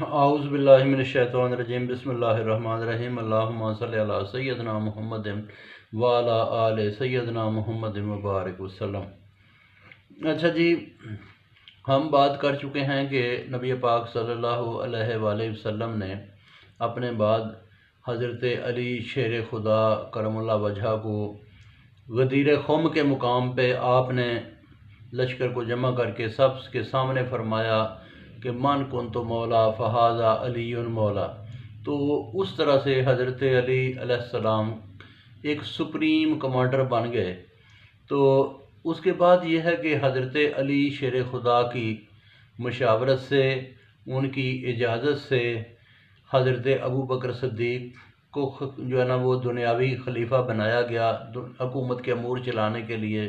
اعوذ باللہ من الشیطان الرجیم بسم اللہ الرحمن الرحیم اللہم صلی علی سیدنا محمد وعلی آل سیدنا محمد مبارک وسلم۔ اچھا جی، ہم بات کر چکے ہیں کہ نبی پاک صلی اللہ علیہ وآلہ وسلم نے اپنے بعد حضرت علی شیر خدا کرم اللہ وجہہ کو غدیر خم کے مقام پہ آپ نے لشکر کو جمع کر کے سب کے سامنے فرمایا کہ من کنت مولا فہذا علی مولا۔ تو اس طرح سے حضرت علی علیہ السلام ایک سپریم کمانڈر بن گئے۔ تو اس کے بعد یہ ہے کہ حضرت علی شیر خدا کی مشاورت سے، ان کی اجازت سے حضرت ابو بکر صدیق کو جو ہے نا وہ دنیاوی خلیفہ بنایا گیا حکومت کے امور چلانے کے لیے۔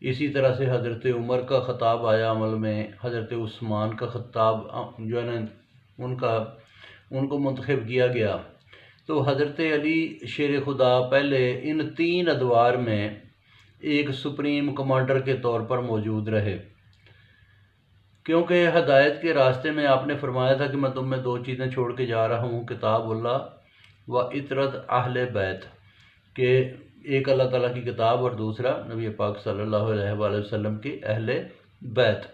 اسی طرح سے حضرت عمر کا خطاب آیا عمل میں، حضرت عثمان کا خطاب جو ہے نا ان کو منتخب کیا گیا۔ تو حضرت علی شیر خدا پہلے ان تین ادوار میں ایک سپریم کمانڈر کے طور پر موجود رہے، کیونکہ ہدایت کے راستے میں آپ نے فرمایا تھا کہ میں تم میں دو چیزیں چھوڑ کے جا رہا ہوں، کتاب اللہ و اطرت اہل بیت، کہ ایک اللہ تعالیٰ کی کتاب اور دوسرا نبی پاک صلی اللہ علیہ وآلہ وسلم کی اہل بیت۔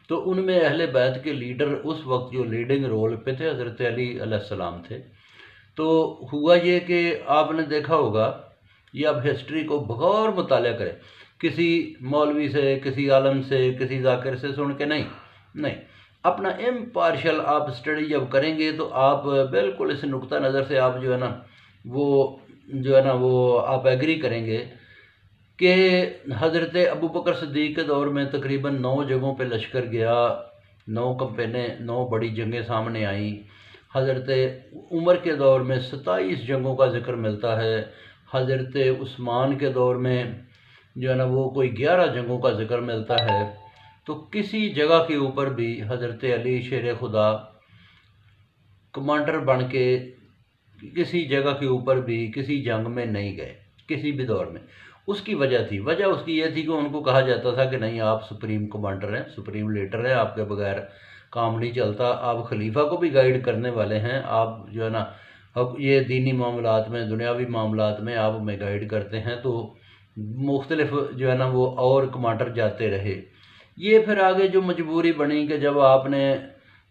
تو ان میں اہل بیت کے لیڈر اس وقت جو لیڈنگ رول پہ تھے حضرت علی علیہ السلام تھے۔ تو ہوا یہ کہ آپ نے دیکھا ہوگا، یہ آپ ہسٹری کو بغور مطالعہ کریں، کسی مولوی سے، کسی عالم سے، کسی ذاکر سے سن کے نہیں، اپنا امپارشل آپ اسٹڈی جب کریں گے تو آپ بالکل اس نقطہ نظر سے آپ جو ہے نا وہ آپ ایگری کریں گے کہ حضرت ابو بکر صدیق کے دور میں تقریباً 9 جگہوں پہ لشکر گیا، 9 کمپینیں، 9 بڑی جنگیں سامنے آئیں۔ حضرت عمر کے دور میں 27 جنگوں کا ذکر ملتا ہے، حضرت عثمان کے دور میں جو ہے نا وہ کوئی 11 جنگوں کا ذکر ملتا ہے۔ تو کسی جگہ کے اوپر بھی حضرت علی شیر خدا کمانڈر بن کے کسی جگہ کے اوپر بھی کسی جنگ میں نہیں گئے، کسی بھی دور میں۔ اس کی وجہ اس کی یہ تھی کہ ان کو کہا جاتا تھا کہ نہیں، آپ سپریم کمانڈر ہیں، سپریم لیڈر ہیں، آپ کے بغیر کام نہیں چلتا، آپ خلیفہ کو بھی گائیڈ کرنے والے ہیں، آپ جو ہے نا یہ دینی معاملات میں، دنیاوی معاملات میں آپ ہمیں گائیڈ کرتے ہیں۔ تو مختلف جو ہے نا وہ اور کمانڈر جاتے رہے۔ یہ پھر آگے جو مجبوری بنی کہ جب آپ نے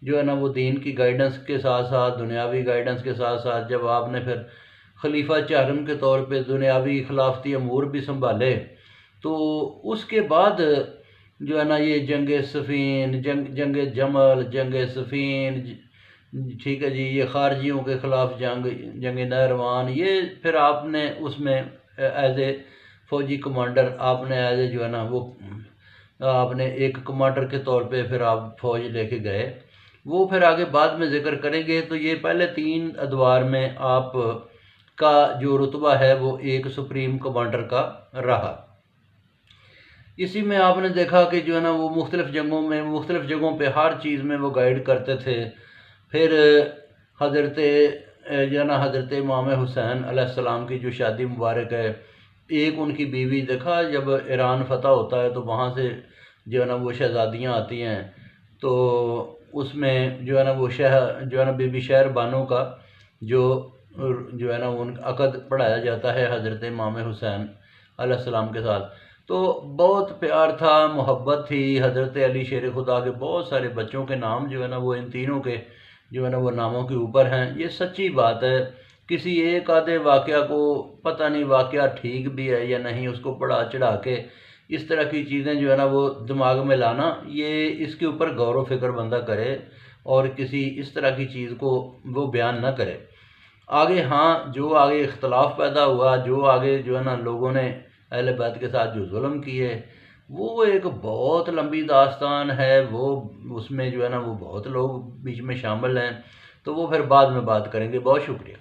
جو ہے نا وہ دین کی گائیڈنس کے ساتھ ساتھ، دنیاوی گائیڈنس کے ساتھ ساتھ، جب آپ نے پھر خلیفہ چہارم کے طور پہ دنیاوی خلافتی امور بھی سنبھالے، تو اس کے بعد جو ہے نا یہ جنگ صفین، جنگ جمل، جنگ صفین، ٹھیک ہے جی، یہ خارجیوں کے خلاف جنگ نہروان، یہ پھر آپ نے اس میں ایز اے فوجی کمانڈر آپ نے ایز اے جو ہے نا وہ آپ نے ایک کمانڈر کے طور پہ پھر آپ فوج لے کے گئے، وہ پھر آگے بعد میں ذکر کریں گے۔ تو یہ پہلے 3 ادوار میں آپ کا جو رتبہ ہے وہ ایک سپریم کمانڈر کا رہا۔ اسی میں آپ نے دیکھا کہ جو ہے نا وہ مختلف جنگوں میں، مختلف جگہوں پہ ہر چیز میں وہ گائیڈ کرتے تھے۔ پھر حضرت جو ہے نا حضرت امام حسین علیہ السلام کی جو شادی مبارک ہے، ایک ان کی بیوی، دیکھا جب ایران فتح ہوتا ہے تو وہاں سے جو ہے نا وہ شہزادیاں آتی ہیں، تو اس میں جو ہے نا وہ جو ہے نا بی بی شہر بانو کا جو ہے نا ان عقد پڑھایا جاتا ہے حضرت امام حسین علیہ السلام کے ساتھ۔ تو بہت پیار تھا، محبت تھی۔ حضرت علی شیر خدا کے بہت سارے بچوں کے نام جو ہے نا وہ ان تینوں کے جو ہے نا وہ ناموں کے اوپر ہیں۔ یہ سچی بات ہے، کسی ایک آدھے واقعہ کو پتہ نہیں واقعہ ٹھیک بھی ہے یا نہیں، اس کو بڑھا چڑھا کے اس طرح کی چیزیں جو ہے نا وہ دماغ میں لانا، یہ اس کے اوپر غور و فکر بندہ کرے اور کسی اس طرح کی چیز کو وہ بیان نہ کرے۔ آگے ہاں جو آگے اختلاف پیدا ہوا، جو آگے جو ہے نا لوگوں نے اہل بیت کے ساتھ جو ظلم کیے، وہ ایک بہت لمبی داستان ہے، وہ اس میں جو ہے نا وہ بہت لوگ بیچ میں شامل ہیں، تو وہ پھر بعد میں بات کریں گے۔ بہت شکریہ۔